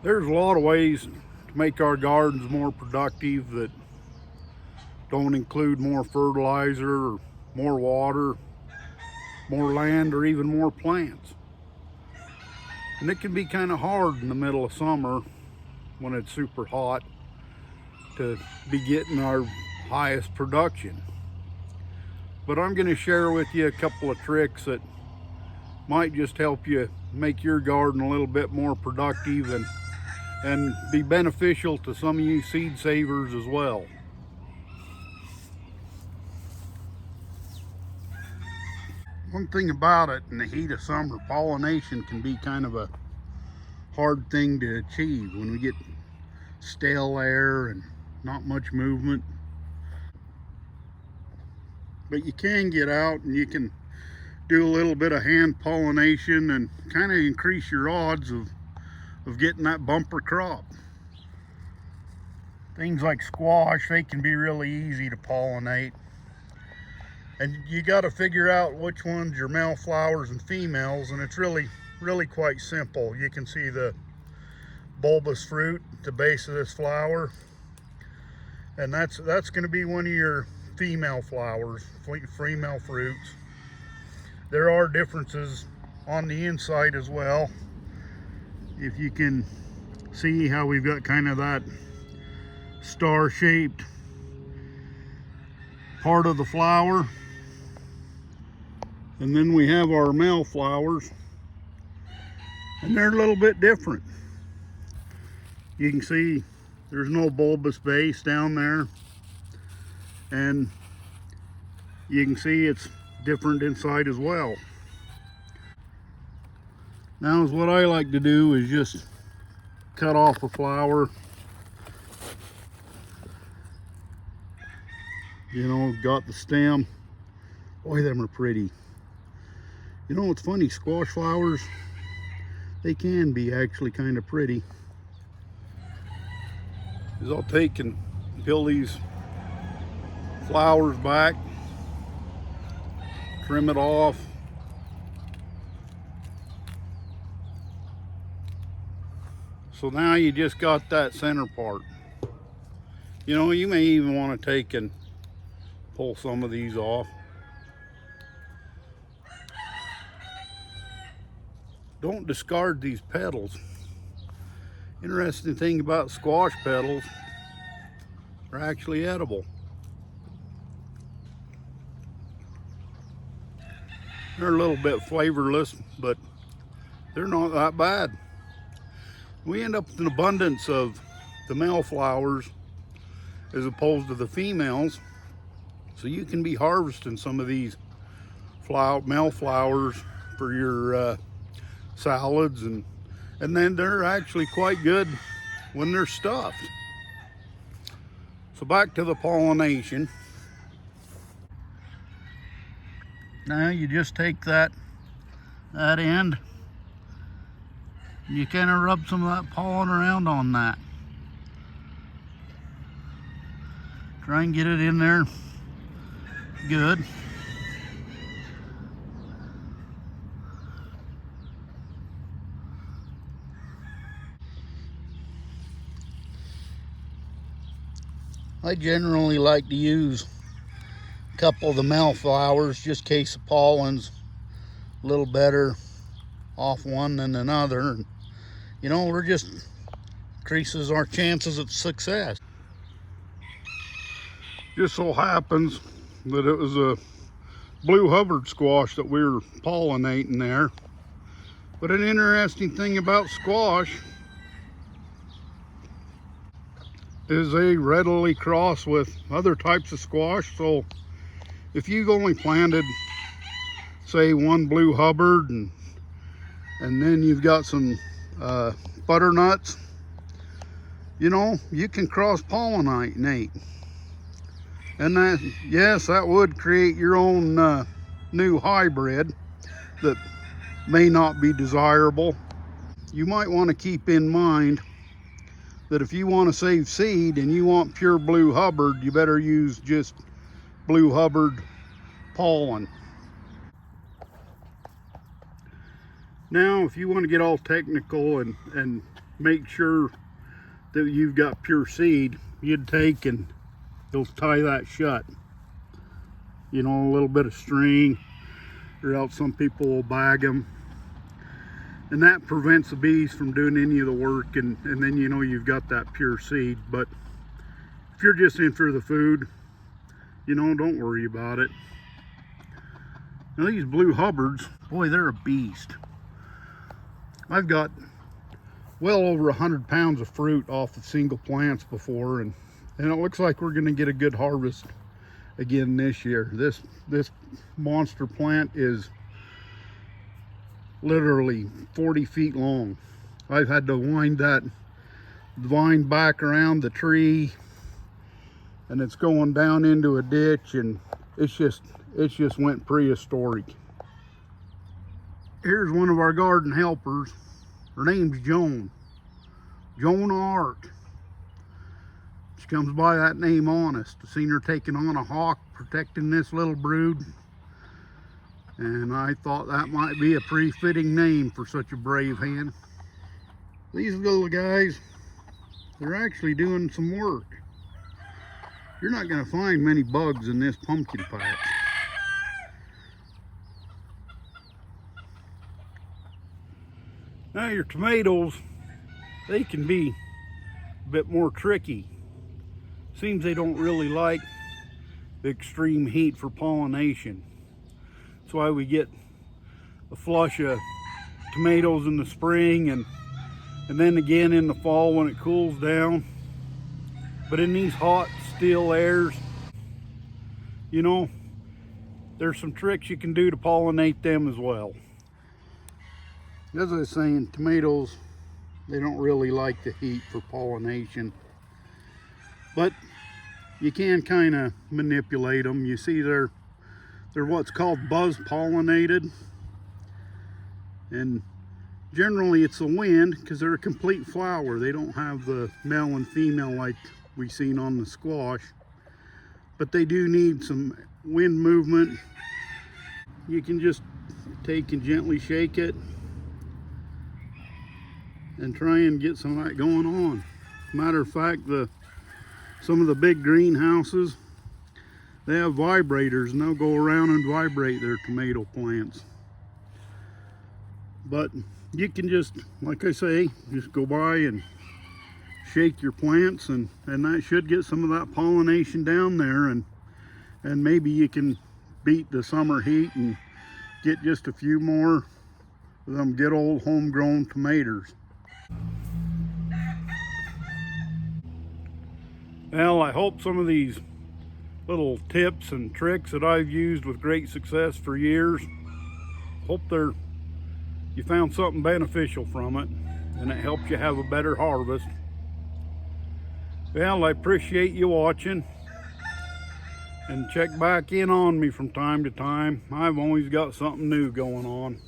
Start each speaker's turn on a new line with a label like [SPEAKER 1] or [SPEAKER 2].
[SPEAKER 1] There's a lot of ways to make our gardens more productive that don't include more fertilizer or more water, more land, or even more plants. And it can be kind of hard in the middle of summer when it's super hot to be getting our highest production. But I'm going to share with you a couple of tricks that might just help you make your garden a little bit more productive and be beneficial to some of you seed savers as well. One thing about it, in the heat of summer, pollination can be kind of a hard thing to achieve when we get stale air and not much movement. But you can get out and you can do a little bit of hand pollination and kind of increase your odds of getting that bumper crop. Things like squash, they can be really easy to pollinate. And you got to figure out which ones are male flowers and females, and it's really quite simple. You can see the bulbous fruit at the base of this flower, and that's going to be one of your female flowers, female fruits. There are differences on the inside as well. If you can see how we've got kind of that star-shaped part of the flower, and then we have our male flowers, and they're a little bit different. You can see there's no bulbous base down there, and you can see it's different inside as well. Now, what I like to do is just cut off a flower. You know, got the stem. Boy, them are pretty. You know, it's funny, squash flowers, they can be actually kind of pretty. Is I'll take and peel these flowers back, trim it off. So now you just got that center part. You know, you may even want to take and pull some of these off. Don't discard these petals. Interesting thing about squash petals, they're actually edible. They're a little bit flavorless, but they're not that bad. We end up with an abundance of the male flowers as opposed to the females, so you can be harvesting some of these male flowers for your salads, and then they're actually quite good when they're stuffed. So back to the pollination. Now you just take that end, you kind of rub some of that pollen around on that. Try and get it in there good. I generally like to use a couple of the male flowers just in case the pollen's a little better off one than another. And, you know, we're just increases our chances of success. Just so happens that it was a blue Hubbard squash that we were pollinating there. But an interesting thing about squash is they readily cross with other types of squash. So if you've only planted, say, one blue Hubbard and then you've got some butternuts, you know, you can cross pollinate. And that, yes, that would create your own new hybrid that may not be desirable. You might want to keep in mind that if you want to save seed and you want pure blue Hubbard, you better use just blue Hubbard pollen. Now, if you want to get all technical and make sure that you've got pure seed, you'd take and you'll tie that shut. You know, a little bit of string, or else some people will bag them. And that prevents the bees from doing any of the work, and then you know you've got that pure seed. But if you're just in for the food, you know, don't worry about it. Now these blue Hubbards, boy, they're a beast. I've got well over 100 pounds of fruit off of single plants before, and it looks like we're going to get a good harvest again this year. This monster plant is literally 40 feet long. I've had to wind that vine back around the tree, and it's going down into a ditch, and it's just went prehistoric. Here's one of our garden helpers. Her name's Joan Ark. She comes by that name honest. I've seen her taking on a hawk protecting this little brood, and I thought that might be a pretty fitting name for such a brave hen. These little guys, they're actually doing some work. You're not going to find many bugs in this pumpkin patch. Now your tomatoes, they can be a bit more tricky. Seems they don't really like the extreme heat for pollination. That's why we get a flush of tomatoes in the spring and then again in the fall when it cools down. But in these hot, still airs, you know, there's some tricks you can do to pollinate them as well. As I was saying, tomatoes, they don't really like the heat for pollination, but you can kind of manipulate them. You see they're what's called buzz pollinated, and generally it's the wind, because they're a complete flower. They don't have the male and female like we've seen on the squash, but they do need some wind movement. You can just take and gently shake it and try and get some of that going on. Matter of fact, some of the big greenhouses, they have vibrators, and they'll go around and vibrate their tomato plants. But you can just, like I say, just go by and shake your plants, and that should get some of that pollination down there, and maybe you can beat the summer heat and get just a few more of them good old homegrown tomatoes. Well, I hope some of these little tips and tricks that I've used with great success for years, hope you found something beneficial from it, and it helps you have a better harvest. Well, I appreciate you watching, and check back in on me from time to time. I've always got something new going on.